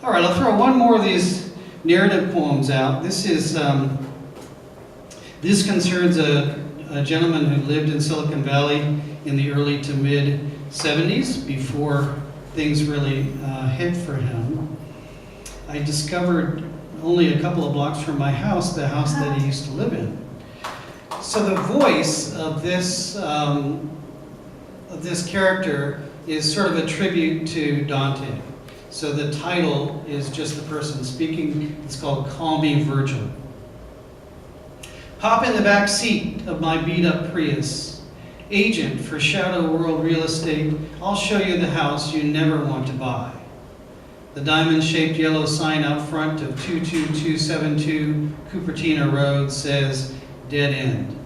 All right, I'll throw one more of these narrative poems out. This concerns a gentleman who lived in Silicon Valley in the early to mid 70s, before things really hit for him. I discovered only a couple of blocks from my house, the house that he used to live in. So the voice of this character is sort of a tribute to Dante. So the title is just the person speaking. It's called Call Me Virgil. Hop in the back seat of my beat-up Prius. Agent for Shadow World Real Estate, I'll show you the house you never want to buy. The diamond-shaped yellow sign out front of 22272 Cupertino Road says, Dead End.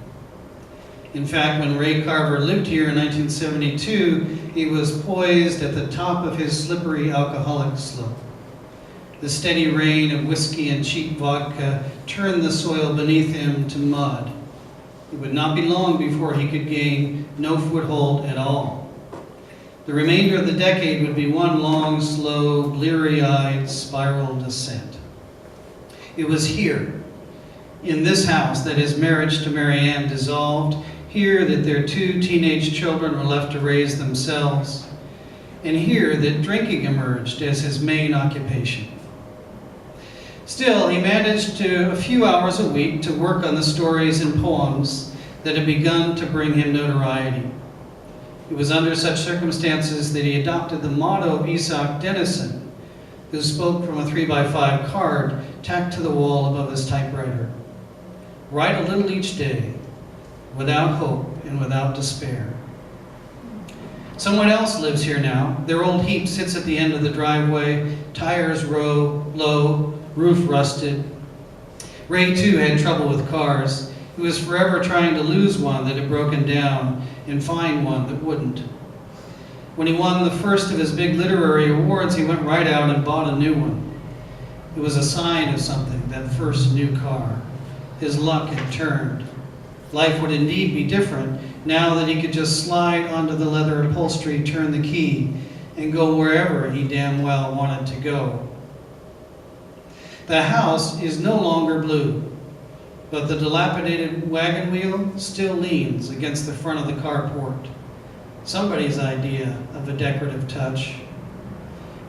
In fact, when Ray Carver lived here in 1972, he was poised at the top of his slippery alcoholic slope. The steady rain of whiskey and cheap vodka turned the soil beneath him to mud. It would not be long before he could gain no foothold at all. The remainder of the decade would be one long, slow, bleary-eyed spiral descent. It was here, in this house, that his marriage to Mary Ann dissolved, here that their 2 teenage children were left to raise themselves, and here that drinking emerged as his main occupation. Still, he managed to, a few hours a week, to work on the stories and poems that had begun to bring him notoriety. It was under such circumstances that he adopted the motto of Isak Dinesen, who spoke from a 3x5 card tacked to the wall above his typewriter. Write a little each day, without hope and without despair. Someone else lives here now. Their old heap sits at the end of the driveway, tires low, roof rusted. Ray, too, had trouble with cars. He was forever trying to lose one that had broken down and find one that wouldn't. When he won the first of his big literary awards, he went right out and bought a new one. It was a sign of something, that first new car. His luck had turned. Life would indeed be different now that he could just slide onto the leather upholstery, turn the key, and go wherever he damn well wanted to go. The house is no longer blue, but the dilapidated wagon wheel still leans against the front of the carport. Somebody's idea of a decorative touch.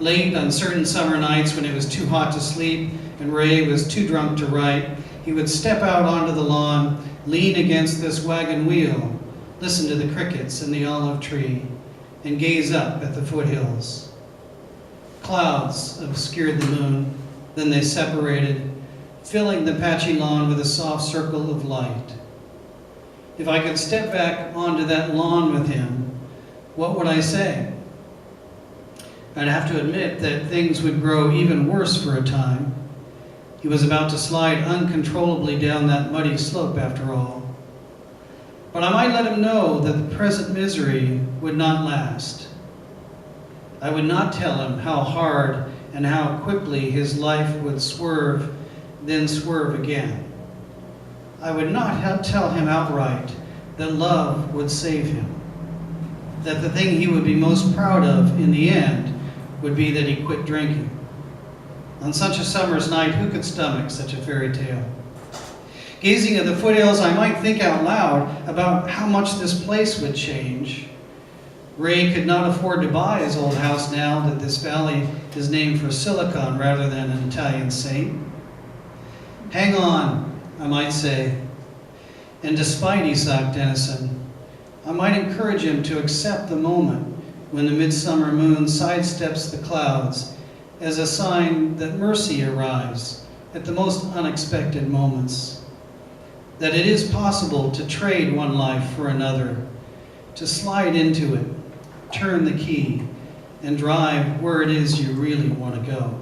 Late on certain summer nights when it was too hot to sleep and Ray was too drunk to write, he would step out onto the lawn, lean against this wagon wheel, listen to the crickets in the olive tree, and gaze up at the foothills. Clouds obscured the moon, then they separated, filling the patchy lawn with a soft circle of light. If I could step back onto that lawn with him, what would I say? I'd have to admit that things would grow even worse for a time. He was about to slide uncontrollably down that muddy slope after all. But I might let him know that the present misery would not last. I would not tell him how hard and how quickly his life would swerve, then swerve again. I would not tell him outright that love would save him, that the thing he would be most proud of in the end would be that he quit drinking. On such a summer's night, who could stomach such a fairy tale? Gazing at the foothills, I might think out loud about how much this place would change. Ray could not afford to buy his old house now that this valley is named for silicon rather than an Italian saint. Hang on, I might say. And despite Isak Dinesen, I might encourage him to accept the moment when the midsummer moon sidesteps the clouds as a sign that mercy arrives at the most unexpected moments. That it is possible to trade one life for another, to slide into it, turn the key, and drive where it is you really want to go.